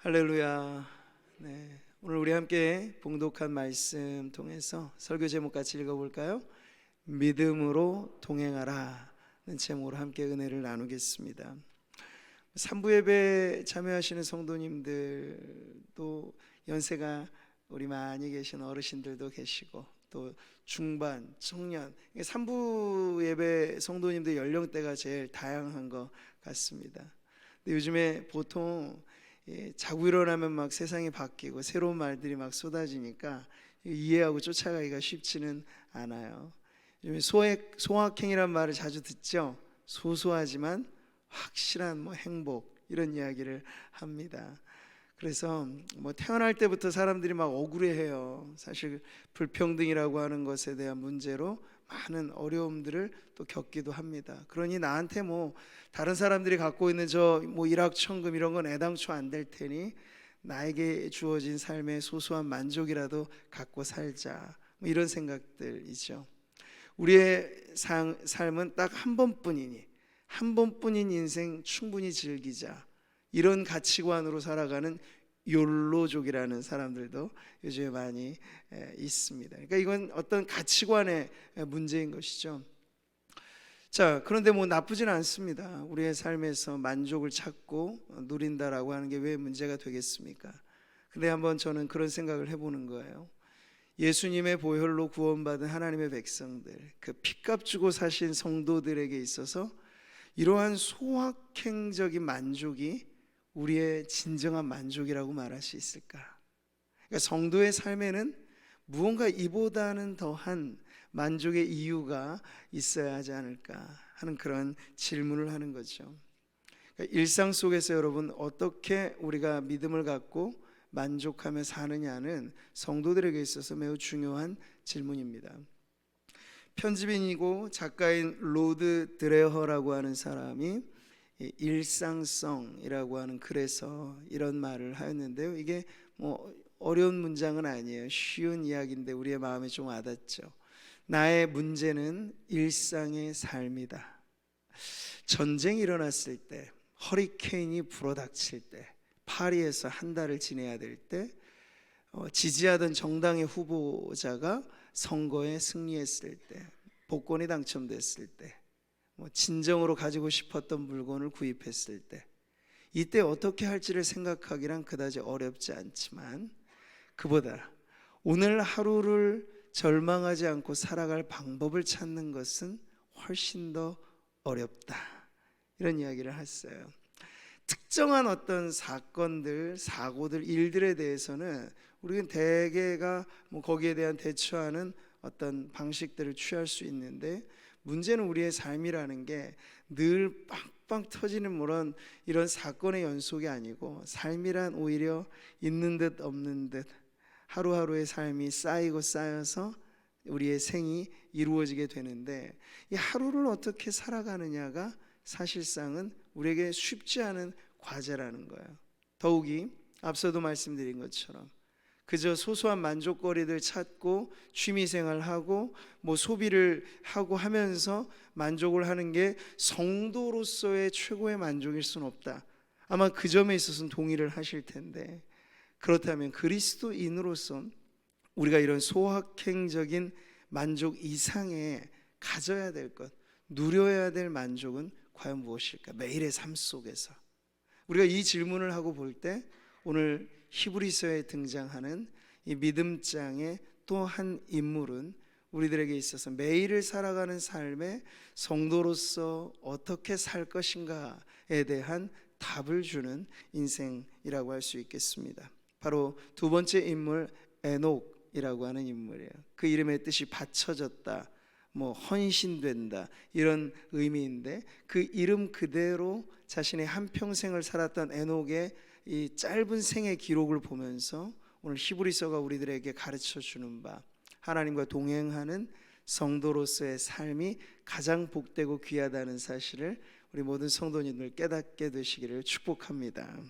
할렐루야. 네, 오늘 우리 함께 봉독한 말씀 통해서 설교 제목 같이 읽어볼까요? 믿음으로 동행하라는 제목으로 함께 은혜를 나누겠습니다. 3부 예배 참여하시는 성도님들도 연세가 우리 많이 계신 어르신들도 계시고 또 중반, 청년, 3부 예배 성도님들 연령대가 제일 다양한 것 같습니다. 근데 요즘에 보통 자고 일어나면 막 세상이 바뀌고 새로운 말들이 막 쏟아지니까 이해하고 쫓아가기가 쉽지는 않아요. 요즘에 소확행이란 말을 자주 듣죠. 소소하지만 확실한 행복, 이런 이야기를 합니다. 그래서 태어날 때부터 사람들이 막 억울해해요. 사실 불평등이라고 하는 것에 대한 문제로 많은 어려움들을 또 겪기도 합니다. 그러니 나한테 다른 사람들이 갖고 있는 일확천금 이런 건 애당초 안 될 테니 나에게 주어진 삶의 소소한 만족이라도 갖고 살자, 이런 생각들이죠. 우리의 삶은 딱 한 번뿐이니 한 번뿐인 인생 충분히 즐기자, 이런 가치관으로 살아가는 욜로족이라는 사람들도 요즘에 많이 있습니다. 그러니까 이건 어떤 가치관의 문제인 것이죠. 자, 그런데 나쁘진 않습니다. 우리의 삶에서 만족을 찾고 누린다라고 하는 게 왜 문제가 되겠습니까? 근데 한번 저는 그런 생각을 해보는 거예요. 예수님의 보혈로 구원받은 하나님의 백성들, 그 핏값 주고 사신 성도들에게 있어서 이러한 소확행적인 만족이 우리의 진정한 만족이라고 말할 수 있을까? 그러니까 성도의 삶에는 무언가 이보다는 더한 만족의 이유가 있어야 하지 않을까 하는 그런 질문을 하는 거죠. 그러니까 일상 속에서 여러분, 어떻게 우리가 믿음을 갖고 만족하며 사느냐는 성도들에게 있어서 매우 중요한 질문입니다. 편집인이고 작가인 로드 드레허라고 하는 사람이 일상성이라고 하는 글에서 이런 말을 하였는데요. 이게 어려운 문장은 아니에요. 쉬운 이야기인데 우리의 마음에 좀 와닿죠. 나의 문제는 일상의 삶이다. 전쟁이 일어났을 때, 허리케인이 불어닥칠 때, 파리에서 한 달을 지내야 될 때, 지지하던 정당의 후보자가 선거에 승리했을 때, 복권이 당첨됐을 때, 진정으로 가지고 싶었던 물건을 구입했을 때, 이때 어떻게 할지를 생각하기란 그다지 어렵지 않지만 그보다 오늘 하루를 절망하지 않고 살아갈 방법을 찾는 것은 훨씬 더 어렵다, 이런 이야기를 했어요. 특정한 어떤 사건들, 사고들, 일들에 대해서는 우리는 대개가 거기에 대한 대처하는 어떤 방식들을 취할 수 있는데, 문제는 우리의 삶이라는 게 늘 빵빵 터지는 이런 사건의 연속이 아니고, 삶이란 오히려 있는 듯 없는 듯 하루하루의 삶이 쌓이고 쌓여서 우리의 생이 이루어지게 되는데, 이 하루를 어떻게 살아가느냐가 사실상은 우리에게 쉽지 않은 과제라는 거예요. 더욱이 앞서도 말씀드린 것처럼 그저 소소한 만족거리들 찾고 취미생활하고 소비를 하고 하면서 만족을 하는 게 성도로서의 최고의 만족일 수는 없다. 아마 그 점에 있어서는 동의를 하실 텐데, 그렇다면 그리스도인으로서 우리가 이런 소확행적인 만족 이상의 가져야 될 것, 누려야 될 만족은 과연 무엇일까? 매일의 삶 속에서 우리가 이 질문을 하고 볼 때, 오늘 히브리서에 등장하는 이 믿음장의 또 한 인물은 우리들에게 있어서 매일을 살아가는 삶의 성도로서 어떻게 살 것인가에 대한 답을 주는 인생이라고 할 수 있겠습니다. 바로 두 번째 인물, 에녹이라고 하는 인물이에요. 그 이름의 뜻이 바쳐졌다, 헌신된다, 이런 의미인데, 그 이름 그대로 자신의 한평생을 살았던 에녹의 이 짧은 생의 기록을 보면서 오늘 히브리서가 우리들에게 가르쳐 주는 바, 하나님과 동행하는 성도로서의 삶이 가장 복되고 귀하다는 사실을 우리 모든 성도님들 깨닫게 되시기를 축복합니다.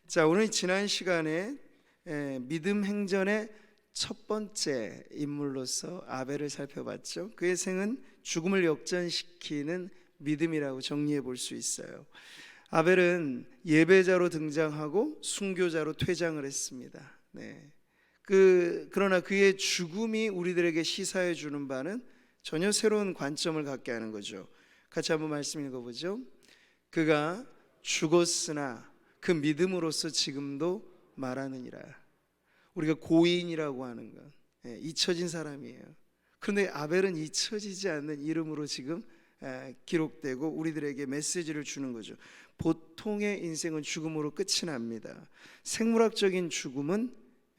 자, 오늘 지난 시간에 믿음 행전의 첫 번째 인물로서 아벨을 살펴봤죠. 그의 생은 죽음을 역전시키는 믿음이라고 정리해 볼 수 있어요. 아벨은 예배자로 등장하고 순교자로 퇴장을 했습니다. 네. 그러나 그의 죽음이 우리들에게 시사해 주는 바는 전혀 새로운 관점을 갖게 하는 거죠. 같이 한번 말씀 읽어보죠. 그가 죽었으나 그 믿음으로써 지금도 말하느니라. 우리가 고인이라고 하는 건 잊혀진 사람이에요. 그런데 아벨은 잊혀지지 않는 이름으로 지금 기록되고 우리들에게 메시지를 주는 거죠. 보통의 인생은 죽음으로 끝이 납니다. 생물학적인 죽음은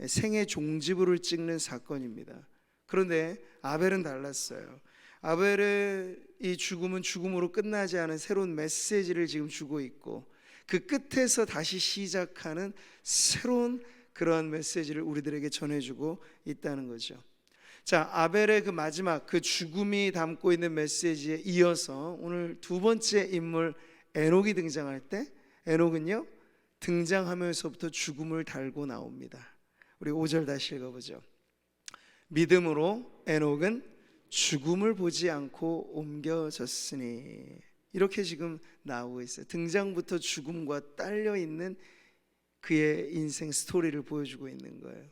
생의 종지부를 찍는 사건입니다. 그런데 아벨은 달랐어요. 아벨의 이 죽음은 죽음으로 끝나지 않은 새로운 메시지를 지금 주고 있고 그 끝에서 다시 시작하는 새로운 그러한 메시지를 우리들에게 전해주고 있다는 거죠. 자, 아벨의 그 마지막 그 죽음이 담고 있는 메시지에 이어서 오늘 두 번째 인물 에녹이 등장할 때 에녹은요 등장하면서부터 죽음을 달고 나옵니다. 우리 5절 다시 읽어보죠. 믿음으로 에녹은 죽음을 보지 않고 옮겨졌으니. 이렇게 지금 나오고 있어요. 등장부터 죽음과 딸려 있는 그의 인생 스토리를 보여주고 있는 거예요.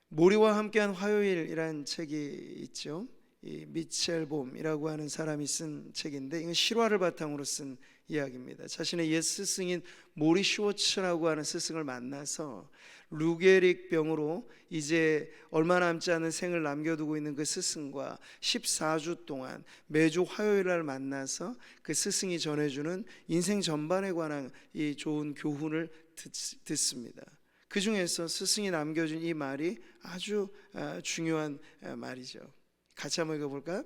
모리와 함께한 화요일이란 책이 있죠. 이 미첼 봄이라고 하는 사람이 쓴 책인데 이건 실화를 바탕으로 쓴 이야기입니다. 자신의 옛 스승인 모리 슈워츠라고 하는 스승을 만나서 루게릭 병으로 이제 얼마 남지 않은 생을 남겨두고 있는 그 스승과 14주 동안 매주 화요일 날 만나서 그 스승이 전해주는 인생 전반에 관한 이 좋은 교훈을 듣습니다. 그 중에서 스승이 남겨준 이 말이 아주 중요한 말이죠. 같이 한번 읽어볼까요?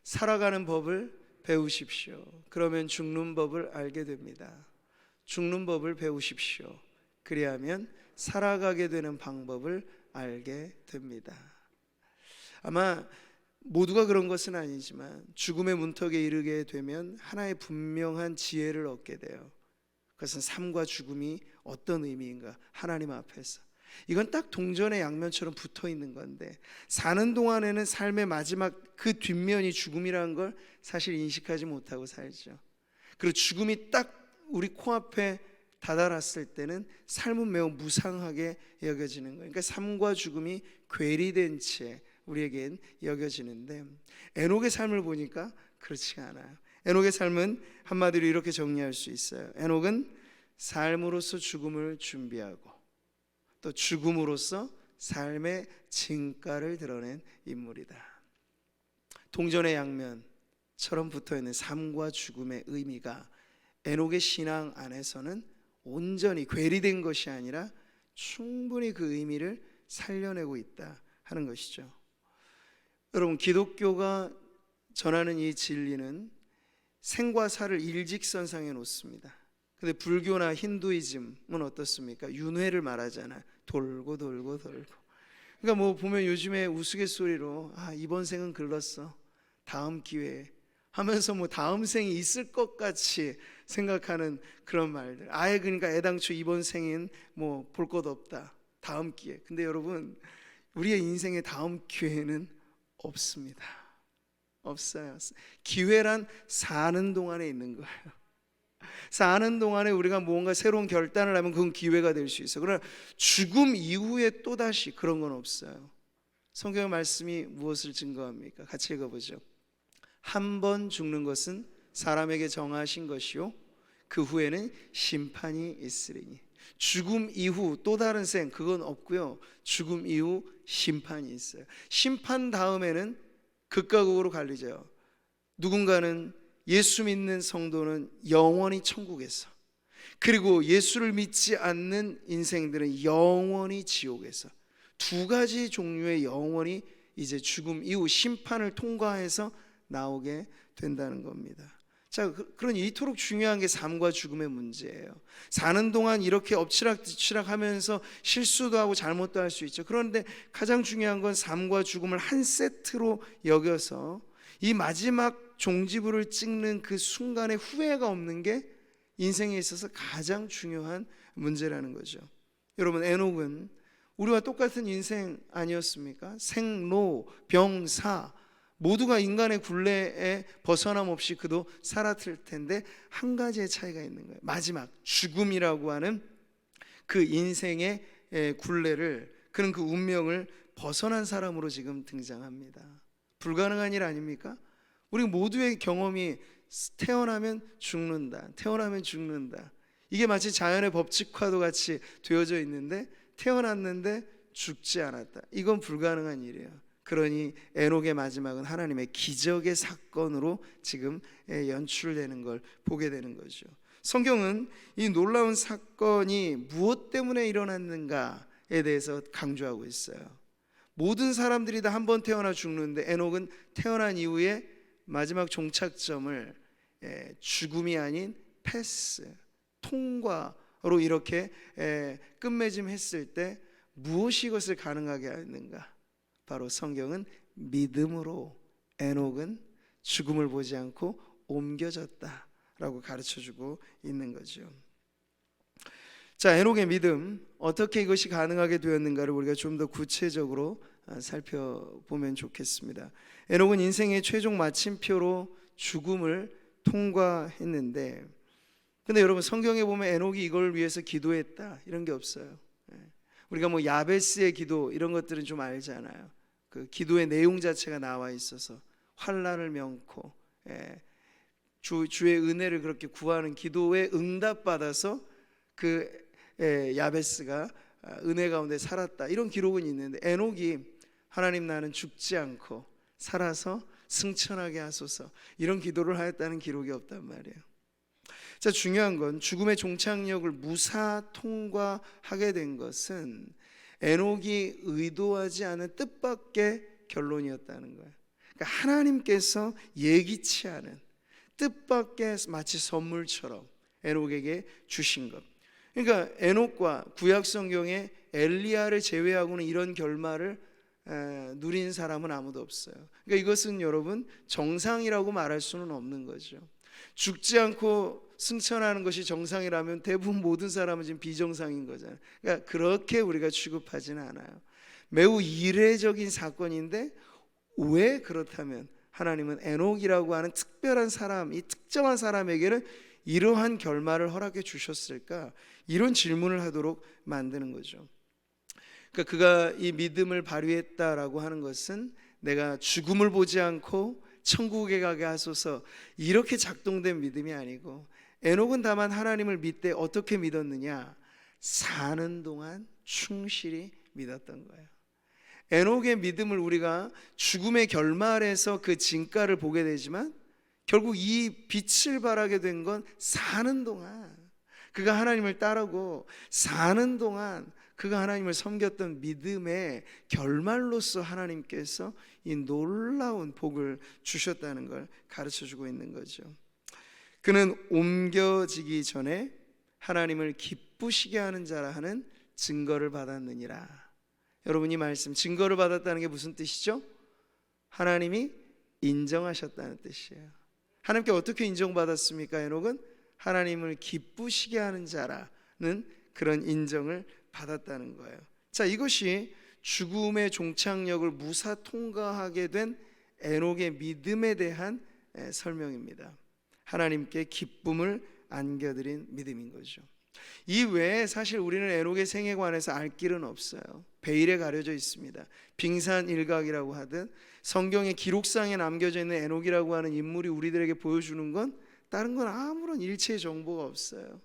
살아가는 법을 배우십시오. 그러면 죽는 법을 알게 됩니다. 죽는 법을 배우십시오. 그리하면 살아가게 되는 방법을 알게 됩니다. 아마 모두가 그런 것은 아니지만 죽음의 문턱에 이르게 되면 하나의 분명한 지혜를 얻게 돼요. 그것은 삶과 죽음이 어떤 의미인가 하나님 앞에서. 이건 딱 동전의 양면처럼 붙어 있는 건데 사는 동안에는 삶의 마지막 그 뒷면이 죽음이라는 걸 사실 인식하지 못하고 살죠. 그리고 죽음이 딱 우리 코앞에 다다랐을 때는 삶은 매우 무상하게 여겨지는 거예요. 그러니까 삶과 죽음이 괴리된 채 우리에겐 여겨지는데 에녹의 삶을 보니까 그렇지가 않아요. 에녹의 삶은 한마디로 이렇게 정리할 수 있어요. 에녹은 삶으로서 죽음을 준비하고 또 죽음으로써 삶의 진가를 드러낸 인물이다. 동전의 양면처럼 붙어있는 삶과 죽음의 의미가 에녹의 신앙 안에서는 온전히 괴리된 것이 아니라 충분히 그 의미를 살려내고 있다 하는 것이죠. 여러분, 기독교가 전하는 이 진리는 생과 사를 일직선상에 놓습니다. 근데 불교나 힌두이즘은 어떻습니까? 윤회를 말하잖아요. 돌고 돌고 돌고. 그러니까 뭐 보면 요즘에 우스갯소리로 이번 생은 글렀어, 다음 기회에 하면서 뭐 다음 생이 있을 것 같이 생각하는 그런 말들. 아예 그러니까 애당초 이번 생은 뭐 볼 것 없다, 다음 기회. 근데 여러분, 우리의 인생의 다음 기회는 없습니다. 없어요. 기회란 사는 동안에 있는 거예요. 사는 동안에 우리가 뭔가 새로운 결단을 하면 그건 기회가 될 수 있어요. 그러나 죽음 이후에 또다시 그런 건 없어요. 성경의 말씀이 무엇을 증거합니까? 같이 읽어보죠. 한 번 죽는 것은 사람에게 정하신 것이요 그 후에는 심판이 있으리니. 죽음 이후 또 다른 생 그건 없고요. 죽음 이후 심판이 있어요. 심판 다음에는 극과 극으로 갈리죠. 누군가는 예수 믿는 성도는 영원히 천국에서, 그리고 예수를 믿지 않는 인생들은 영원히 지옥에서, 두 가지 종류의 영원히 이제 죽음 이후 심판을 통과해서 나오게 된다는 겁니다. 자, 그러니 이토록 중요한 게 삶과 죽음의 문제예요. 사는 동안 이렇게 엎치락뒤치락 하면서 실수도 하고 잘못도 할 수 있죠. 그런데 가장 중요한 건 삶과 죽음을 한 세트로 여겨서 이 마지막 종지부를 찍는 그 순간에 후회가 없는 게 인생에 있어서 가장 중요한 문제라는 거죠. 여러분, 에녹은 우리와 똑같은 인생 아니었습니까? 생로, 병, 사 모두가 인간의 굴레에 벗어남 없이 그도 살았을 텐데 한 가지의 차이가 있는 거예요. 마지막 죽음이라고 하는 그 인생의 굴레를, 그는 그 운명을 벗어난 사람으로 지금 등장합니다. 불가능한 일 아닙니까? 우리 모두의 경험이 태어나면 죽는다, 태어나면 죽는다. 이게 마치 자연의 법칙과도 같이 되어져 있는데 태어났는데 죽지 않았다. 이건 불가능한 일이에요. 그러니 에녹의 마지막은 하나님의 기적의 사건으로 지금 연출되는 걸 보게 되는 거죠. 성경은 이 놀라운 사건이 무엇 때문에 일어났는가에 대해서 강조하고 있어요. 모든 사람들이 다 한 번 태어나 죽는데 에녹은 태어난 이후에 마지막 종착점을 죽음이 아닌 패스, 통과로 이렇게 끝맺음했을 때 무엇이 이것을 가능하게 하는가? 바로 성경은 믿음으로 에녹은 죽음을 보지 않고 옮겨졌다라고 가르쳐주고 있는 거죠. 자, 에녹의 믿음, 어떻게 이것이 가능하게 되었는가를 우리가 좀 더 구체적으로 살펴보면 좋겠습니다. 에녹은 인생의 최종 마침표로 죽음을 통과했는데, 근데 여러분 성경에 보면 에녹이 이걸 위해서 기도했다 이런 게 없어요. 우리가 뭐 야베스의 기도 이런 것들은 좀 알잖아요. 그 기도의 내용 자체가 나와 있어서 환난을 면코 주의 은혜를 그렇게 구하는 기도에 응답받아서 그 야베스가 은혜 가운데 살았다 이런 기록은 있는데, 에녹이 하나님 나는 죽지 않고 살아서 승천하게 하소서 이런 기도를 하였다는 기록이 없단 말이에요. 자, 중요한 건 죽음의 종착역을 무사 통과하게 된 것은 에녹이 의도하지 않은 뜻밖의 결론이었다는 거예요. 그러니까 하나님께서 예기치 않은 뜻밖의 마치 선물처럼 에녹에게 주신 것. 그러니까 에녹과 구약 성경에 엘리야를 제외하고는 이런 결말을 누린 사람은 아무도 없어요. 그러니까 이것은 여러분 정상이라고 말할 수는 없는 거죠. 죽지 않고 승천하는 것이 정상이라면 대부분 모든 사람은 지금 비정상인 거잖아요. 그러니까 그렇게 우리가 취급하지는 않아요. 매우 이례적인 사건인데 왜 그렇다면 하나님은 에녹이라고 하는 특별한 사람, 이 특정한 사람에게는 이러한 결말을 허락해 주셨을까? 이런 질문을 하도록 만드는 거죠. 그러니까 그가 이 믿음을 발휘했다라고 하는 것은 내가 죽음을 보지 않고 천국에 가게 하소서 이렇게 작동된 믿음이 아니고, 에녹은 다만 하나님을 믿되 어떻게 믿었느냐? 사는 동안 충실히 믿었던 거예요. 에녹의 믿음을 우리가 죽음의 결말에서 그 진가를 보게 되지만 결국 이 빛을 발하게 된 건 사는 동안 그가 하나님을 따르고 사는 동안 그가 하나님을 섬겼던 믿음의 결말로서 하나님께서 이 놀라운 복을 주셨다는 걸 가르쳐주고 있는 거죠. 그는 옮겨지기 전에 하나님을 기쁘시게 하는 자라 하는 증거를 받았느니라. 여러분 이 말씀 증거를 받았다는 게 무슨 뜻이죠? 하나님이 인정하셨다는 뜻이에요. 하나님께 어떻게 인정받았습니까? 에녹은 하나님을 기쁘시게 하는 자라는 그런 인정을 받았다는 거예요. 자, 이것이 죽음의 종착역을 무사 통과하게 된 에녹의 믿음에 대한 설명입니다. 하나님께 기쁨을 안겨드린 믿음인 거죠. 이 외에 사실 우리는 에녹의 생에 관해서 알 길은 없어요. 베일에 가려져 있습니다. 빙산일각이라고 하듯 성경의 기록상에 남겨져 있는 에녹이라고 하는 인물이 우리들에게 보여주는 건 다른 건 아무런 일체의 정보가 없어요.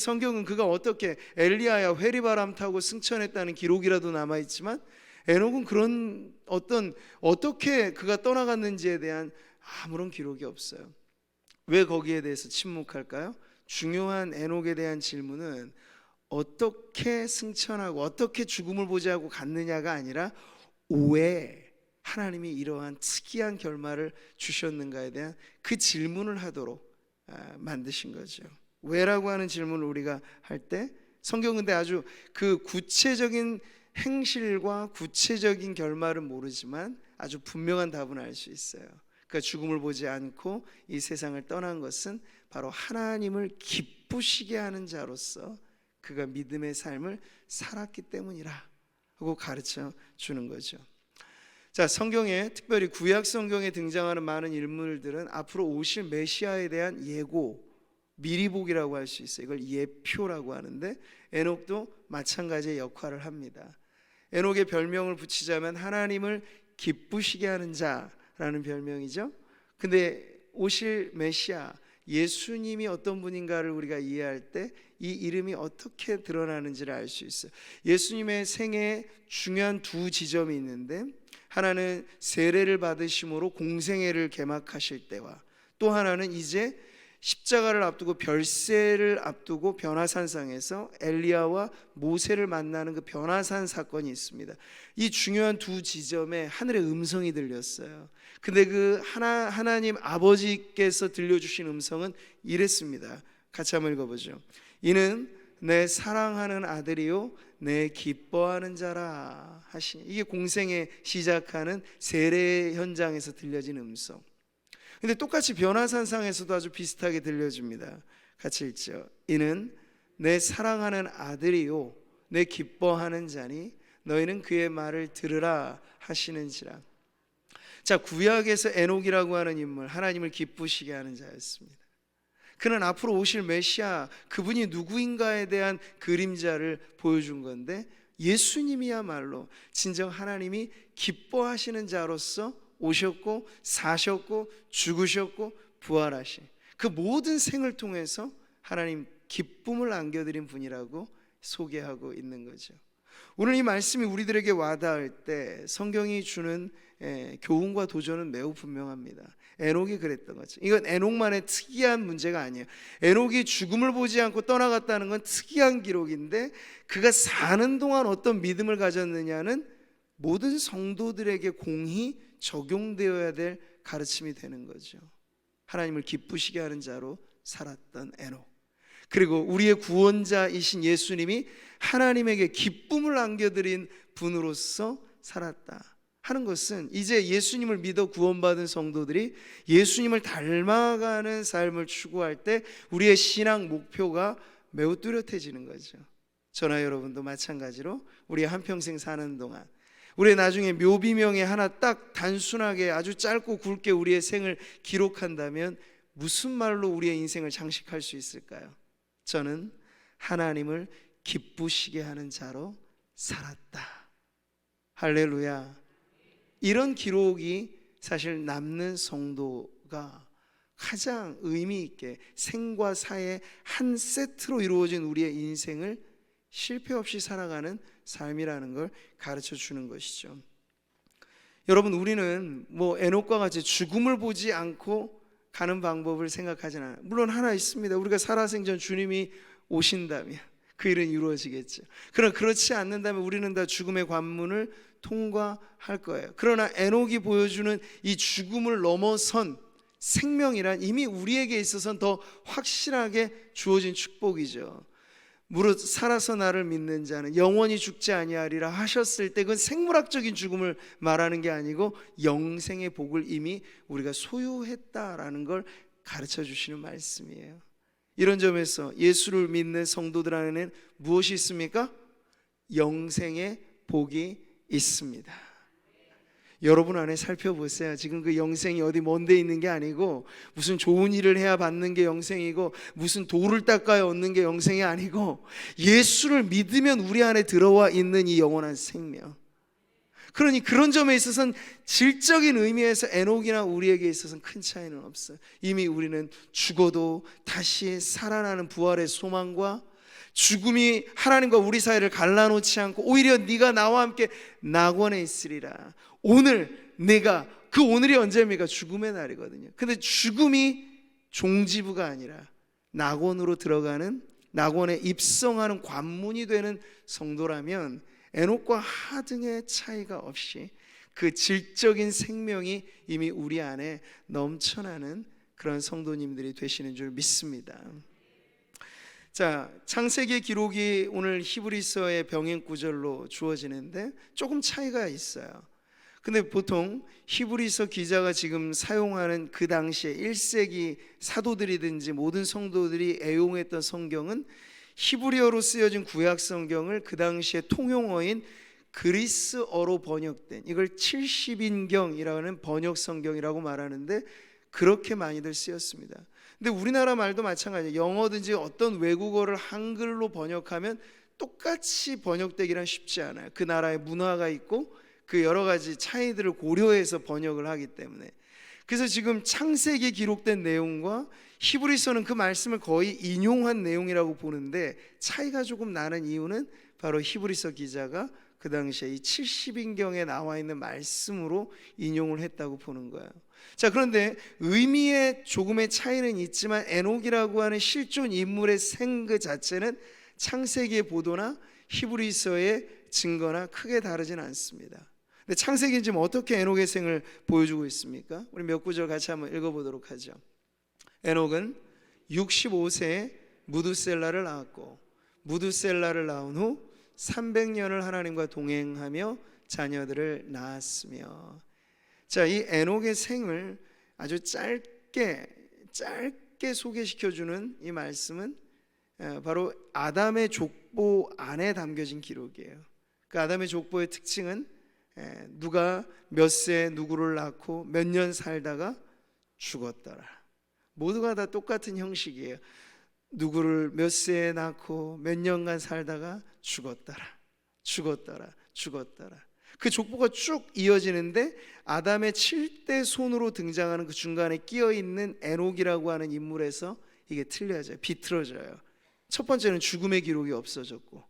성경은 그가 어떻게 엘리야야 회리바람 타고 승천했다는 기록이라도 남아있지만 에녹은 그런 어떻게 그가 떠나갔는지에 대한 아무런 기록이 없어요. 왜 거기에 대해서 침묵할까요? 중요한 에녹에 대한 질문은 어떻게 승천하고 어떻게 죽음을 보지 하고 갔느냐가 아니라 왜 하나님이 이러한 특이한 결말을 주셨는가에 대한 그 질문을 하도록 만드신 거죠. 왜라고 하는 질문을 우리가 할 때 성경은 근데 아주 그 구체적인 행실과 구체적인 결말은 모르지만 아주 분명한 답은 알 수 있어요. 그러니까 죽음을 보지 않고 이 세상을 떠난 것은 바로 하나님을 기쁘시게 하는 자로서 그가 믿음의 삶을 살았기 때문이라 하고 가르쳐 주는 거죠. 자, 성경에 특별히 구약 성경에 등장하는 많은 인물들은 앞으로 오실 메시아에 대한 예고, 미리보기라고 할 수 있어요. 이걸 예표라고 하는데 에녹도 마찬가지의 역할을 합니다. 에녹의 별명을 붙이자면 하나님을 기쁘시게 하는 자라는 별명이죠. 근데 오실 메시아 예수님이 어떤 분인가를 우리가 이해할 때 이 이름이 어떻게 드러나는지를 알 수 있어요. 예수님의 생애에 중요한 두 지점이 있는데, 하나는 세례를 받으심으로 공생애를 개막하실 때와, 또 하나는 이제 십자가를 앞두고 별세를 앞두고 변화산상에서 엘리야와 모세를 만나는 그 변화산 사건이 있습니다. 이 중요한 두 지점에 하늘의 음성이 들렸어요. 근데 그 하나님 아버지께서 들려주신 음성은 이랬습니다. 같이 한번 읽어보죠. 이는 내 사랑하는 아들이요 내 기뻐하는 자라 하시니, 이게 공생에 시작하는 세례 현장에서 들려진 음성. 근데 똑같이 변화산상에서도 아주 비슷하게 들려줍니다. 같이 읽죠. 이는 내 사랑하는 아들이요 내 기뻐하는 자니 너희는 그의 말을 들으라 하시는지라. 자, 구약에서 에녹이라고 하는 인물, 하나님을 기쁘시게 하는 자였습니다. 그는 앞으로 오실 메시아, 그분이 누구인가에 대한 그림자를 보여준 건데, 예수님이야말로 진정 하나님이 기뻐하시는 자로서 오셨고 사셨고 죽으셨고 부활하신 그 모든 생을 통해서 하나님 기쁨을 안겨드린 분이라고 소개하고 있는 거죠. 오늘 이 말씀이 우리들에게 와닿을 때 성경이 주는 교훈과 도전은 매우 분명합니다. 에녹이 그랬던 거죠. 이건 에녹만의 특이한 문제가 아니에요. 에녹이 죽음을 보지 않고 떠나갔다는 건 특이한 기록인데, 그가 사는 동안 어떤 믿음을 가졌느냐는 모든 성도들에게 공히 적용되어야 될 가르침이 되는 거죠. 하나님을 기쁘시게 하는 자로 살았던 에녹, 그리고 우리의 구원자이신 예수님이 하나님에게 기쁨을 안겨드린 분으로서 살았다 하는 것은, 이제 예수님을 믿어 구원받은 성도들이 예수님을 닮아가는 삶을 추구할 때 우리의 신앙 목표가 매우 뚜렷해지는 거죠. 저나 여러분도 마찬가지로 우리 한평생 사는 동안, 우리 나중에 묘비명에 하나 딱 단순하게 아주 짧고 굵게 우리의 생을 기록한다면 무슨 말로 우리의 인생을 장식할 수 있을까요? 저는 하나님을 기쁘시게 하는 자로 살았다. 할렐루야. 이런 기록이 사실 남는 성도가 가장 의미 있게 생과 사의 한 세트로 이루어진 우리의 인생을 실패 없이 살아가는 삶이라는 걸 가르쳐 주는 것이죠. 여러분, 우리는 뭐 에녹과 같이 죽음을 보지 않고 가는 방법을 생각하진 않아요. 물론 하나 있습니다. 우리가 살아생전 주님이 오신다면 그 일은 이루어지겠죠. 그러나 그렇지 않는다면 우리는 다 죽음의 관문을 통과할 거예요. 그러나 에녹이 보여주는 이 죽음을 넘어선 생명이란 이미 우리에게 있어서는 더 확실하게 주어진 축복이죠. 무릇 살아서 나를 믿는 자는 영원히 죽지 아니하리라 하셨을 때, 그건 생물학적인 죽음을 말하는 게 아니고 영생의 복을 이미 우리가 소유했다라는 걸 가르쳐 주시는 말씀이에요. 이런 점에서 예수를 믿는 성도들 안에는 무엇이 있습니까? 영생의 복이 있습니다. 여러분 안에 살펴보세요. 지금 그 영생이 어디 먼데 있는 게 아니고, 무슨 좋은 일을 해야 받는 게 영생이고, 무슨 돌을 닦아야 얻는 게 영생이 아니고, 예수를 믿으면 우리 안에 들어와 있는 이 영원한 생명. 그러니 그런 점에 있어서는 질적인 의미에서 에녹이나 우리에게 있어서는 큰 차이는 없어요. 이미 우리는 죽어도 다시 살아나는 부활의 소망과, 죽음이 하나님과 우리 사이를 갈라놓지 않고 오히려 네가 나와 함께 낙원에 있으리라. 오늘 내가, 그 오늘이 언제입니까? 죽음의 날이거든요. 근데 죽음이 종지부가 아니라 낙원으로 들어가는, 낙원에 입성하는 관문이 되는 성도라면 에녹과 하등의 차이가 없이 그 질적인 생명이 이미 우리 안에 넘쳐나는 그런 성도님들이 되시는 줄 믿습니다. 자, 창세기 기록이 오늘 히브리서의 병행 구절로 주어지는데 조금 차이가 있어요. 근데 보통 히브리서 기자가 지금 사용하는 그 당시에 1세기 사도들이든지 모든 성도들이 애용했던 성경은 히브리어로 쓰여진 구약 성경을 그 당시에 통용어인 그리스어로 번역된, 이걸 70인경이라고 하는 번역 성경이라고 말하는데 그렇게 많이들 쓰였습니다. 근데 우리나라 말도 마찬가지예요. 영어든지 어떤 외국어를 한글로 번역하면 똑같이 번역되기란 쉽지 않아요. 그 나라의 문화가 있고 그 여러 가지 차이들을 고려해서 번역을 하기 때문에. 그래서 지금 창세기에 기록된 내용과 히브리서는 그 말씀을 거의 인용한 내용이라고 보는데 차이가 조금 나는 이유는 바로 히브리서 기자가 그 당시에 이 70인경에 나와 있는 말씀으로 인용을 했다고 보는 거예요. 자, 그런데 의미에 조금의 차이는 있지만 에녹이라고 하는 실존 인물의 생 그 자체는 창세기의 보도나 히브리서의 증거나 크게 다르진 않습니다. 근데 창세기는 지금 어떻게 에녹의 생을 보여주고 있습니까? 우리 몇 구절 같이 한번 읽어보도록 하죠. 에녹은 65세에 무두셀라를 낳았고 무두셀라를 낳은 후 300년을 하나님과 동행하며 자녀들을 낳았으며. 자, 이 에녹의 생을 아주 짧게 소개시켜주는 이 말씀은 바로 아담의 족보 안에 담겨진 기록이에요. 그 아담의 족보의 특징은 누가 몇 세에 누구를 낳고 몇 년 살다가 죽었더라. 모두가 다 똑같은 형식이에요. 누구를 몇 세에 낳고 몇 년간 살다가 죽었더라. 그 족보가 쭉 이어지는데 아담의 7대 손으로 등장하는 그 중간에 끼어있는 에녹이라고 하는 인물에서 이게 틀려져요. 비틀어져요. 첫 번째는 죽음의 기록이 없어졌고,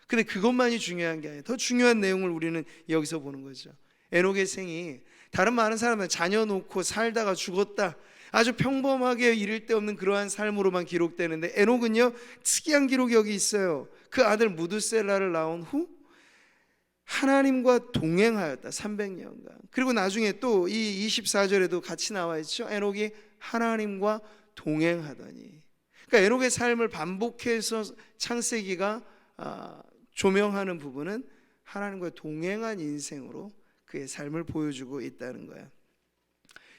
근데 그것만이 중요한 게 아니에요. 더 중요한 내용을 우리는 여기서 보는 거죠. 에녹의 생이 다른 많은 사람은 자녀 놓고 살다가 죽었다, 아주 평범하게 이를 데 없는 그러한 삶으로만 기록되는데 에녹은요 특이한 기록이 여기 있어요. 그 아들 무두셀라를 낳은 후 하나님과 동행하였다 300년간. 그리고 나중에 또 이 24절에도 같이 나와 있죠. 에녹이 하나님과 동행하더니. 그러니까 에녹의 삶을 반복해서 창세기가 조명하는 부분은 하나님과 동행한 인생으로 그의 삶을 보여주고 있다는 거예요.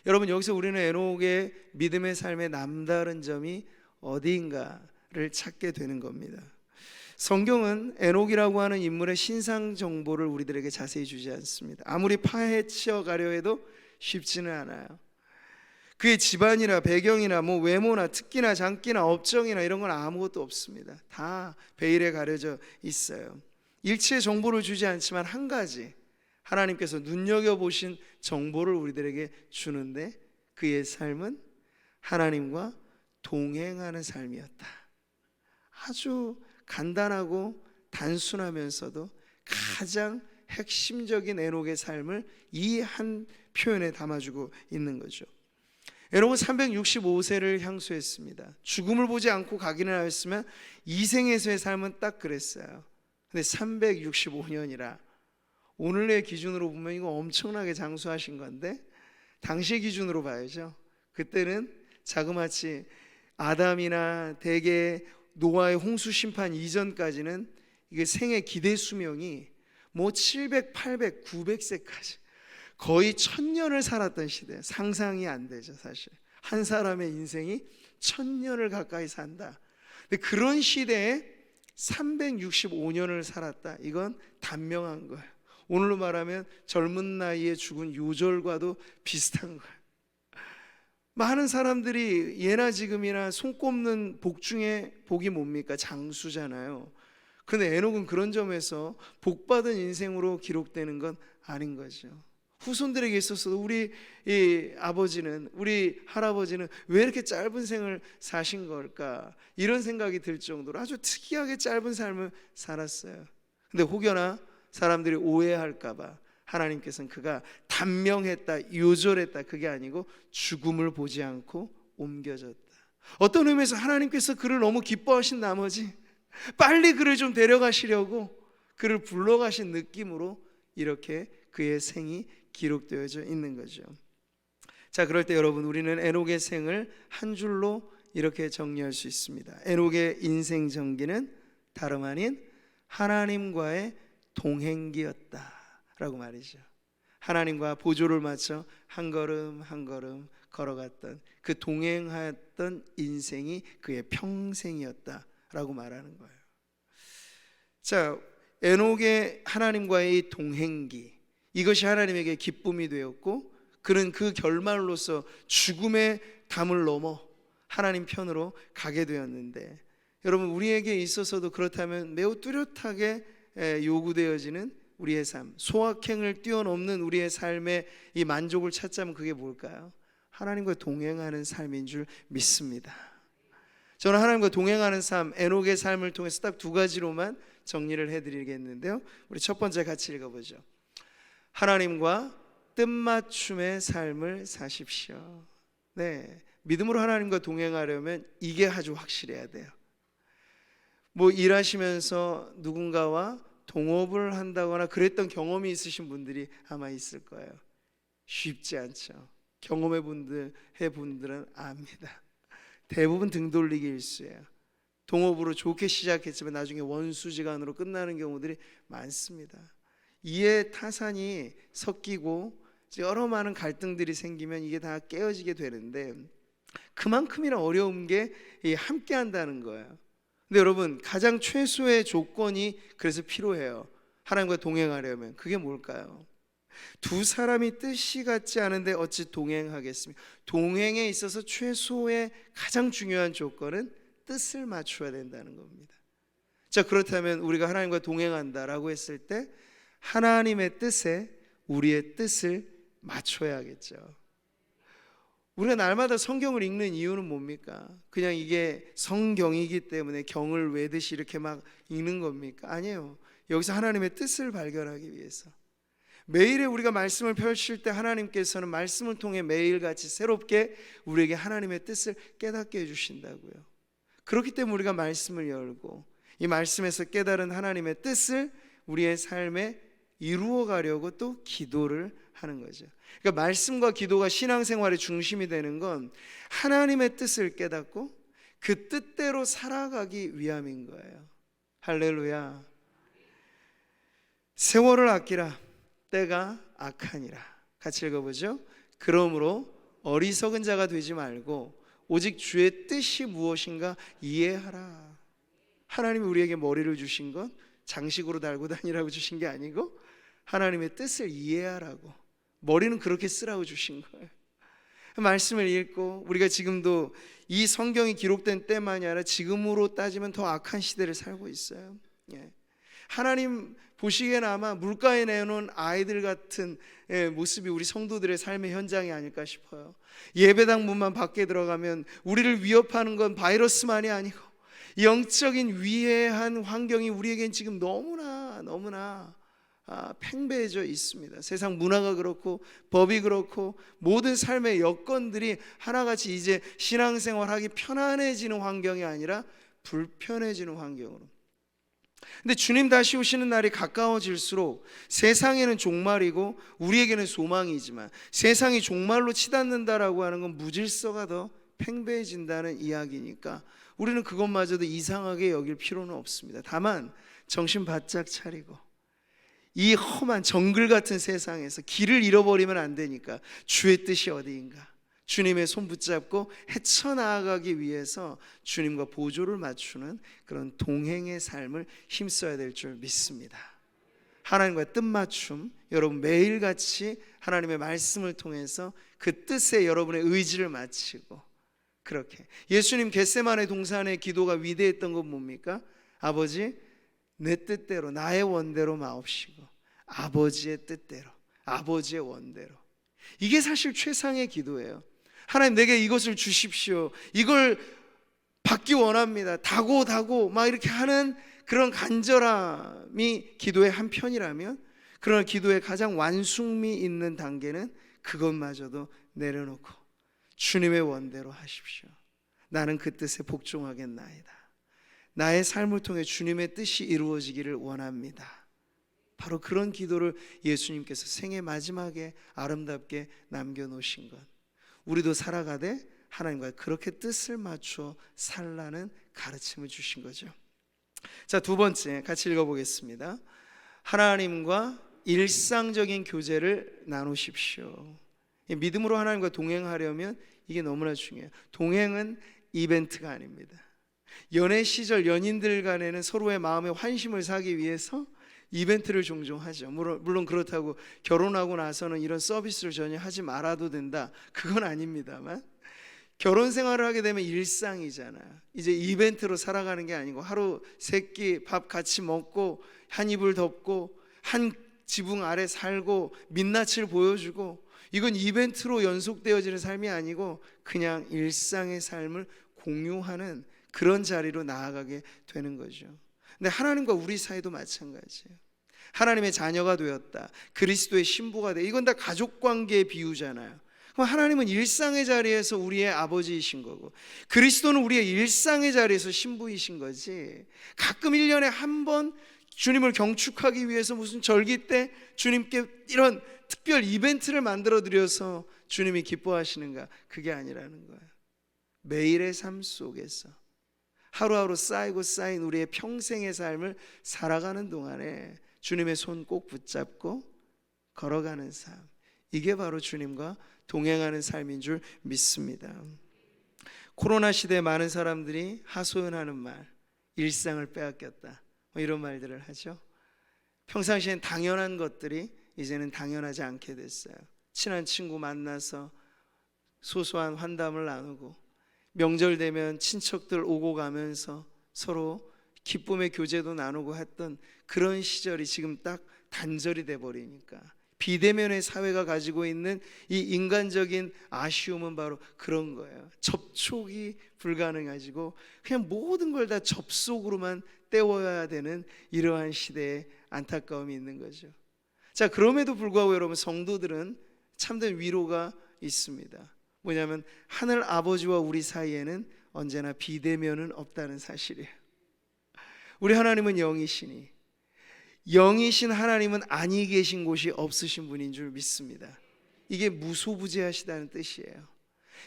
여러분, 여기서 우리는 에녹의 믿음의 삶의 남다른 점이 어디인가를 찾게 되는 겁니다. 성경은 에녹이라고 하는 인물의 신상 정보를 우리들에게 자세히 주지 않습니다. 아무리 파헤쳐 가려 해도 쉽지는 않아요. 그의 집안이나 배경이나 뭐 외모나 특기나 장기나 업적이나 이런 건 아무것도 없습니다. 다 베일에 가려져 있어요. 일체의 정보를 주지 않지만 한 가지 하나님께서 눈여겨보신 정보를 우리들에게 주는데 그의 삶은 하나님과 동행하는 삶이었다. 아주 간단하고 단순하면서도 가장 핵심적인 에녹의 삶을 이 한 표현에 담아주고 있는 거죠. 에녹은 365세를 향수했습니다. 죽음을 보지 않고 가기는 하였으면 이생에서의 삶은 딱 그랬어요. 근데 365년이라 오늘의 기준으로 보면 이거 엄청나게 장수하신 건데 당시의 기준으로 봐야죠. 그때는 자그마치 아담이나 대개 노아의 홍수 심판 이전까지는 이게 생의 기대 수명이 뭐 700, 800, 900세까지 거의 1000년을 살았던 시대. 상상이 안 되죠, 사실. 한 사람의 인생이 1000년을 가까이 산다. 근데 그런 시대에 365년을 살았다. 이건 단명한 거예요. 오늘로 말하면 젊은 나이에 죽은 요절과도 비슷한 거예요. 많은 사람들이 예나 지금이나 손꼽는 복 중에 복이 뭡니까? 장수잖아요. 근데 에녹은 그런 점에서 복받은 인생으로 기록되는 건 아닌 거죠. 후손들에게 있어서도 우리 아버지는, 우리 할아버지는 왜 이렇게 짧은 생을 사신 걸까? 이런 생각이 들 정도로 아주 특이하게 짧은 삶을 살았어요. 근데 혹여나 사람들이 오해할까봐 하나님께서는 그가 단명했다, 요절했다, 그게 아니고 죽음을 보지 않고 옮겨졌다. 어떤 의미에서 하나님께서 그를 너무 기뻐하신 나머지 빨리 그를 좀 데려가시려고 그를 불러가신 느낌으로 이렇게 그의 생이 기록되어져 있는 거죠. 자, 그럴 때 여러분, 우리는 에녹의 생을 한 줄로 이렇게 정리할 수 있습니다. 에녹의 인생 전기는 다름 아닌 하나님과의 동행기였다라고 말이죠. 하나님과 보조를 맞춰 한 걸음 한 걸음 걸어갔던 그 동행하였던 인생이 그의 평생이었다라고 말하는 거예요. 자, 에녹의 하나님과의 이 동행기, 이것이 하나님에게 기쁨이 되었고 그는 그 결말로서 죽음의 담을 넘어 하나님 편으로 가게 되었는데, 여러분 우리에게 있어서도 그렇다면 매우 뚜렷하게 요구되어지는 우리의 삶, 소확행을 뛰어넘는 우리의 삶의 이 만족을 찾자면 그게 뭘까요? 하나님과 동행하는 삶인 줄 믿습니다. 저는 하나님과 동행하는 삶, 에녹의 삶을 통해서 딱 두 가지로만 정리를 해드리겠는데요, 우리 첫 번째 같이 읽어보죠. 하나님과 뜻맞춤의 삶을 사십시오. 네, 믿음으로 하나님과 동행하려면 이게 아주 확실해야 돼요. 뭐 일하시면서 누군가와 동업을 한다거나 그랬던 경험이 있으신 분들이 아마 있을 거예요. 쉽지 않죠. 경험해 분들은 압니다. 대부분 등 돌리기 일수예요. 동업으로 좋게 시작했지만 나중에 원수지간으로 끝나는 경우들이 많습니다. 이해 타산이 섞이고 여러 많은 갈등들이 생기면 이게 다 깨어지게 되는데, 그만큼이나 어려운 게 함께 한다는 거예요. 근데 여러분, 가장 최소의 조건이 그래서 필요해요. 하나님과 동행하려면. 그게 뭘까요? 두 사람이 뜻이 같지 않은데 어찌 동행하겠습니까? 동행에 있어서 최소의 가장 중요한 조건은 뜻을 맞춰야 된다는 겁니다. 자, 그렇다면 우리가 하나님과 동행한다라고 했을 때 하나님의 뜻에 우리의 뜻을 맞춰야겠죠. 우리가 날마다 성경을 읽는 이유는 뭡니까? 그냥 이게 성경이기 때문에 경을 외듯이 이렇게 막 읽는 겁니까? 아니에요. 여기서 하나님의 뜻을 발견하기 위해서. 매일에 우리가 말씀을 펼칠 때 하나님께서는 말씀을 통해 매일같이 새롭게 우리에게 하나님의 뜻을 깨닫게 해주신다고요. 그렇기 때문에 우리가 말씀을 열고 이 말씀에서 깨달은 하나님의 뜻을 우리의 삶에 이루어 가려고 또 기도를 하는 거죠. 그러니까 말씀과 기도가 신앙생활의 중심이 되는 건 하나님의 뜻을 깨닫고 그 뜻대로 살아가기 위함인 거예요. 할렐루야. 세월을 아끼라, 때가 악하니라. 같이 읽어보죠. 그러므로 어리석은 자가 되지 말고 오직 주의 뜻이 무엇인가 이해하라. 하나님이 우리에게 머리를 주신 건 장식으로 달고 다니라고 주신 게 아니고 하나님의 뜻을 이해하라고, 머리는 그렇게 쓰라고 주신 거예요. 말씀을 읽고 우리가 지금도 이 성경이 기록된 때만이 아니라 지금으로 따지면 더 악한 시대를 살고 있어요. 하나님 보시기에는 아마 물가에 내놓은 아이들 같은 모습이 우리 성도들의 삶의 현장이 아닐까 싶어요. 예배당 문만 밖에 들어가면 우리를 위협하는 건 바이러스만이 아니고 영적인 위해한 환경이 우리에겐 지금 너무나 팽배해져 있습니다. 세상 문화가 그렇고 법이 그렇고 모든 삶의 여건들이 하나같이 이제 신앙생활하기 편안해지는 환경이 아니라 불편해지는 환경으로. 근데 주님 다시 오시는 날이 가까워질수록 세상에는 종말이고 우리에게는 소망이지만 세상이 종말로 치닫는다라고 하는 건 무질서가 더 팽배해진다는 이야기니까 우리는 그것마저도 이상하게 여길 필요는 없습니다. 다만 정신 바짝 차리고 이 험한 정글 같은 세상에서 길을 잃어버리면 안 되니까 주의 뜻이 어디인가, 주님의 손 붙잡고 헤쳐나가기 위해서 주님과 보조를 맞추는 그런 동행의 삶을 힘써야 될 줄 믿습니다. 하나님과 뜻맞춤, 여러분 매일같이 하나님의 말씀을 통해서 그 뜻에 여러분의 의지를 맞추고, 그렇게 예수님 겟세마네 동산의 기도가 위대했던 건 뭡니까? 아버지, 내 뜻대로 나의 원대로 마옵시고 아버지의 뜻대로 아버지의 원대로. 이게 사실 최상의 기도예요. 하나님 내게 이것을 주십시오, 이걸 받기 원합니다, 다고 막 이렇게 하는 그런 간절함이 기도의 한 편이라면, 그러나 기도의 가장 완숙미 있는 단계는 그것마저도 내려놓고 주님의 원대로 하십시오. 나는 그 뜻에 복종하겠나이다. 나의 삶을 통해 주님의 뜻이 이루어지기를 원합니다. 바로 그런 기도를 예수님께서 생애 마지막에 아름답게 남겨놓으신 것, 우리도 살아가되 하나님과 그렇게 뜻을 맞춰 살라는 가르침을 주신 거죠. 자, 두 번째 같이 읽어보겠습니다. 하나님과 일상적인 교제를 나누십시오. 믿음으로 하나님과 동행하려면 이게 너무나 중요해요. 동행은 이벤트가 아닙니다. 연애 시절 연인들 간에는 서로의 마음의 환심을 사기 위해서 이벤트를 종종 하죠. 물론 그렇다고 결혼하고 나서는 이런 서비스를 전혀 하지 말아도 된다, 그건 아닙니다만, 결혼 생활을 하게 되면 일상이잖아요. 이제 이벤트로 살아가는 게 아니고 하루 세 끼 밥 같이 먹고 한 이불 덮고 한 지붕 아래 살고 민낯을 보여주고, 이건 이벤트로 연속되어지는 삶이 아니고 그냥 일상의 삶을 공유하는 그런 자리로 나아가게 되는 거죠. 근데 하나님과 우리 사이도 마찬가지예요. 하나님의 자녀가 되었다, 그리스도의 신부가 돼, 이건 다 가족관계의 비유잖아요. 그럼 하나님은 일상의 자리에서 우리의 아버지이신 거고, 그리스도는 우리의 일상의 자리에서 신부이신 거지, 가끔 1년에 한 번 주님을 경축하기 위해서 무슨 절기 때 주님께 이런 특별 이벤트를 만들어 드려서 주님이 기뻐하시는가, 그게 아니라는 거예요. 매일의 삶 속에서 하루하루 쌓이고 쌓인 우리의 평생의 삶을 살아가는 동안에 주님의 손 꼭 붙잡고 걸어가는 삶, 이게 바로 주님과 동행하는 삶인 줄 믿습니다. 코로나 시대에 많은 사람들이 하소연하는 말, 일상을 빼앗겼다, 이런 말들을 하죠. 평상시엔 당연한 것들이 이제는 당연하지 않게 됐어요. 친한 친구 만나서 소소한 환담을 나누고, 명절 되면 친척들 오고 가면서 서로 기쁨의 교제도 나누고 했던 그런 시절이 지금 딱 단절이 돼 버리니까, 비대면의 사회가 가지고 있는 이 인간적인 아쉬움은 바로 그런 거예요. 접촉이 불가능해지고 그냥 모든 걸 다 접속으로만 때워야 되는 이러한 시대에 안타까움이 있는 거죠. 자, 그럼에도 불구하고 여러분, 성도들은 참된 위로가 있습니다. 뭐냐면 하늘 아버지와 우리 사이에는 언제나 비대면은 없다는 사실이에요. 우리 하나님은 영이시니, 영이신 하나님은 아니 계신 곳이 없으신 분인 줄 믿습니다. 이게 무소부재하시다는 뜻이에요.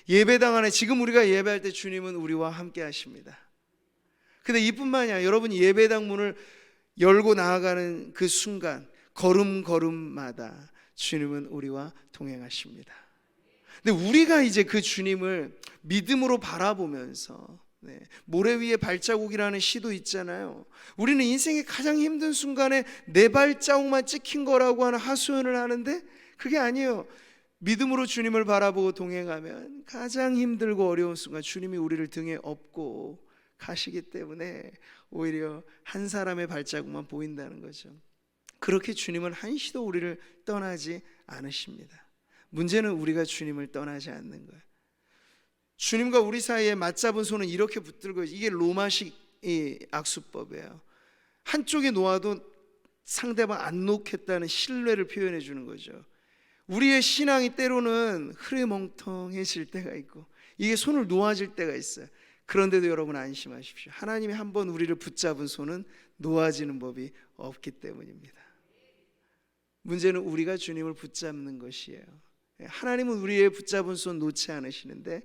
예배당 안에, 지금 우리가 예배할 때 주님은 우리와 함께 하십니다. 근데 이뿐만이 아니라 여러분이 예배당 문을 열고 나아가는 그 순간, 걸음걸음마다 주님은 우리와 동행하십니다. 근데 우리가 이제 그 주님을 믿음으로 바라보면서, 모래 위에 발자국이라는 시도 있잖아요. 우리는 인생의 가장 힘든 순간에 내 발자국만 찍힌 거라고 하는 하소연을 하는데, 그게 아니에요. 믿음으로 주님을 바라보고 동행하면 가장 힘들고 어려운 순간 주님이 우리를 등에 업고 가시기 때문에 오히려 한 사람의 발자국만 보인다는 거죠. 그렇게 주님은 한시도 우리를 떠나지 않으십니다. 문제는 우리가 주님을 떠나지 않는 거예요. 주님과 우리 사이에 맞잡은 손은 이렇게 붙들고, 이게 로마식 악수법이에요. 한쪽에 놓아도 상대방 안 놓겠다는 신뢰를 표현해 주는 거죠. 우리의 신앙이 때로는 흐리멍텅해질 때가 있고, 이게 손을 놓아질 때가 있어요. 그런데도 여러분 안심하십시오. 하나님이 한번 우리를 붙잡은 손은 놓아지는 법이 없기 때문입니다. 문제는 우리가 주님을 붙잡는 것이에요. 하나님은 우리의 붙잡은 손 놓지 않으시는데,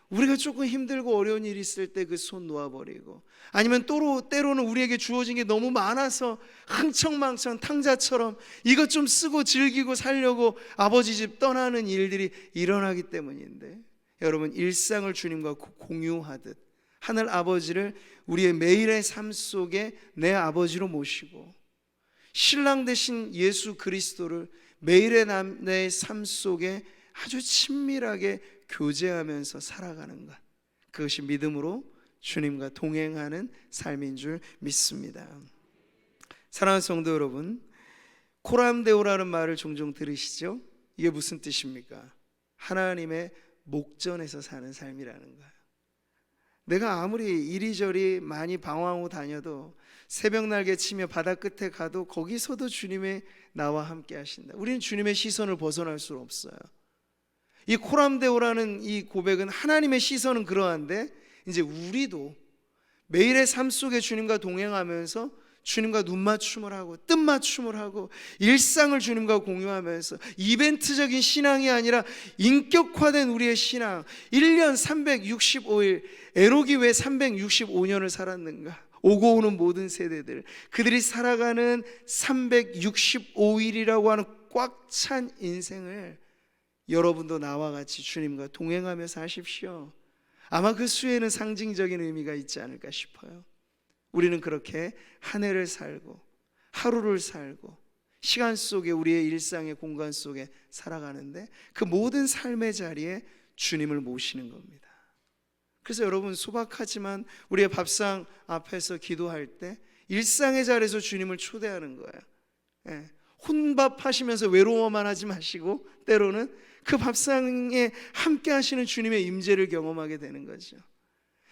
우리가 조금 힘들고 어려운 일이 있을 때 그 손 놓아버리고, 아니면 때로는 우리에게 주어진 게 너무 많아서 흥청망청 탕자처럼 이것 좀 쓰고 즐기고 살려고 아버지 집 떠나는 일들이 일어나기 때문인데, 여러분, 일상을 주님과 공유하듯 하늘 아버지를 우리의 매일의 삶 속에 내 아버지로 모시고, 신랑 되신 예수 그리스도를 매일의 내 삶 속에 아주 친밀하게 교제하면서 살아가는 것, 그것이 믿음으로 주님과 동행하는 삶인 줄 믿습니다. 사랑하는 성도 여러분, 코람데오라는 말을 종종 들으시죠? 이게 무슨 뜻입니까? 하나님의 목전에서 사는 삶이라는 거예요. 내가 아무리 이리저리 많이 방황하고 다녀도, 새벽 날개 치며 바다 끝에 가도 거기서도 주님의 나와 함께 하신다. 우리는 주님의 시선을 벗어날 수 없어요. 이 코람데오라는 이 고백은, 하나님의 시선은 그러한데 이제 우리도 매일의 삶 속에 주님과 동행하면서 주님과 눈맞춤을 하고 뜻맞춤을 하고 일상을 주님과 공유하면서 이벤트적인 신앙이 아니라 인격화된 우리의 신앙, 1년 365일, 에로기 왜 365년을 살았는가? 오고 오는 모든 세대들, 그들이 살아가는 365일이라고 하는 꽉 찬 인생을 여러분도 나와 같이 주님과 동행하며 사십시오. 아마 그 수에는 상징적인 의미가 있지 않을까 싶어요. 우리는 그렇게 한 해를 살고 하루를 살고 시간 속에 우리의 일상의 공간 속에 살아가는데 그 모든 삶의 자리에 주님을 모시는 겁니다. 그래서 여러분, 소박하지만 우리의 밥상 앞에서 기도할 때 일상의 자리에서 주님을 초대하는 거예요. 예. 혼밥 하시면서 외로워만 하지 마시고 때로는 그 밥상에 함께 하시는 주님의 임재를 경험하게 되는 거죠.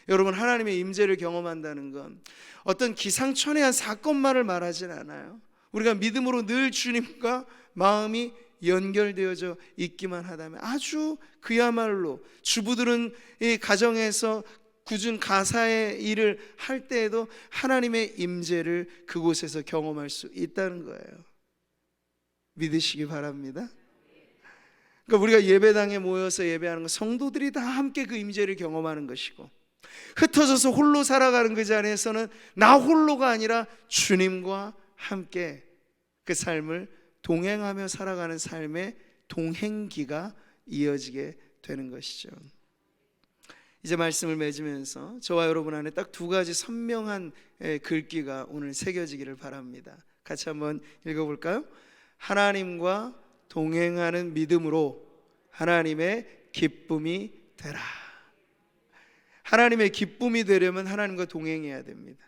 여러분, 하나님의 임재를 경험한다는 건 어떤 기상천외한 사건만을 말하진 않아요. 우리가 믿음으로 늘 주님과 마음이 연결되어져 있기만 하다면, 아주 그야말로 주부들은 이 가정에서 굳은 가사의 일을 할 때에도 하나님의 임재를 그곳에서 경험할 수 있다는 거예요. 믿으시기 바랍니다. 그러니까 우리가 예배당에 모여서 예배하는 건 성도들이 다 함께 그 임재를 경험하는 것이고, 흩어져서 홀로 살아가는 그 자리에서는 나 홀로가 아니라 주님과 함께 그 삶을 동행하며 살아가는 삶의 동행기가 이어지게 되는 것이죠. 이제 말씀을 맺으면서 저와 여러분 안에 딱 두 가지 선명한 글귀가 오늘 새겨지기를 바랍니다. 같이 한번 읽어볼까요? 하나님과 동행하는 믿음으로 하나님의 기쁨이 되라. 하나님의 기쁨이 되려면 하나님과 동행해야 됩니다.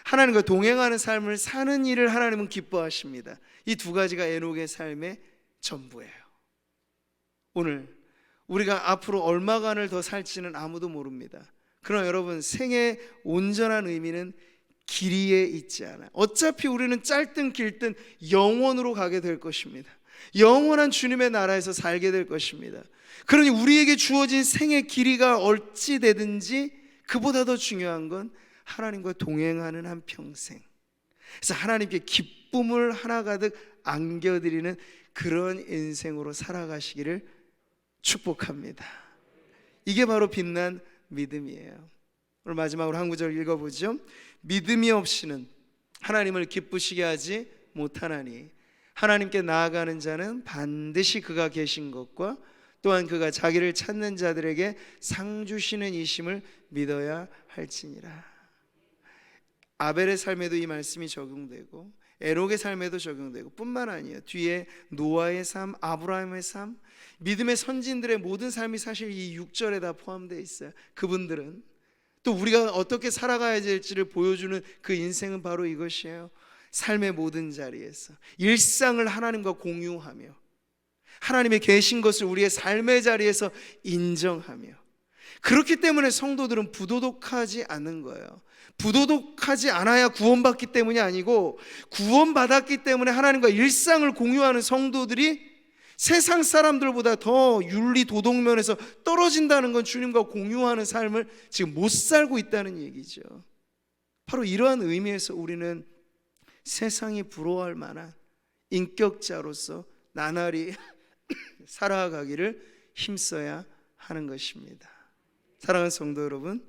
하나님과 동행하는 삶을 사는 일을 하나님은 기뻐하십니다. 이 두 가지가 에녹의 삶의 전부예요. 오늘 우리가 앞으로 얼마간을 더 살지는 아무도 모릅니다. 그러나 여러분, 생의 온전한 의미는 길이에 있지 않아요. 어차피 우리는 짧든 길든 영원으로 가게 될 것입니다. 영원한 주님의 나라에서 살게 될 것입니다. 그러니 우리에게 주어진 생의 길이가 어찌 되든지 그보다 더 중요한 건 하나님과 동행하는 한 평생, 그래서 하나님께 기쁨을 하나가득 안겨드리는 그런 인생으로 살아가시기를 축복합니다. 이게 바로 빛난 믿음이에요. 오늘 마지막으로 한 구절 읽어보죠. 믿음이 없이는 하나님을 기쁘시게 하지 못하나니 하나님께 나아가는 자는 반드시 그가 계신 것과 또한 그가 자기를 찾는 자들에게 상 주시는 이심을 믿어야 할지니라. 아벨의 삶에도 이 말씀이 적용되고 에녹의 삶에도 적용되고 뿐만 아니에요. 뒤에 노아의 삶, 아브라함의 삶, 믿음의 선진들의 모든 삶이 사실 이 6절에 다 포함되어 있어요. 그분들은 또 우리가 어떻게 살아가야 될지를 보여주는 그 인생은 바로 이것이에요. 삶의 모든 자리에서 일상을 하나님과 공유하며 하나님의 계신 것을 우리의 삶의 자리에서 인정하며, 그렇기 때문에 성도들은 부도덕하지 않는 거예요. 부도덕하지 않아야 구원받기 때문이 아니고, 구원받았기 때문에 하나님과 일상을 공유하는 성도들이 세상 사람들보다 더 윤리 도덕면에서 떨어진다는 건 주님과 공유하는 삶을 지금 못 살고 있다는 얘기죠. 바로 이러한 의미에서 우리는 세상이 부러워할 만한 인격자로서 나날이 살아가기를 힘써야 하는 것입니다. 사랑하는 성도 여러분,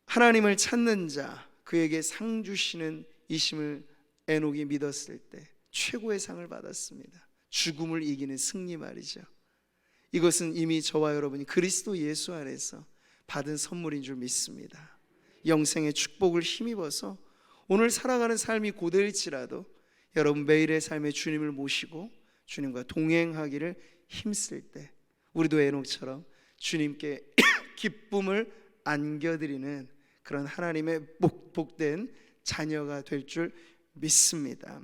하나님을 찾는 자, 그에게 상 주시는 이심을 에녹이 믿었을 때 최고의 상을 받았습니다. 죽음을 이기는 승리 말이죠. 이것은 이미 저와 여러분이 그리스도 예수 안에서 받은 선물인 줄 믿습니다. 영생의 축복을 힘입어서 오늘 살아가는 삶이 고될지라도 여러분 매일의 삶에 주님을 모시고 주님과 동행하기를 힘쓸 때 우리도 에녹처럼 주님께 기쁨을 안겨드리는 그런 하나님의 복된 자녀가 될 줄 믿습니다.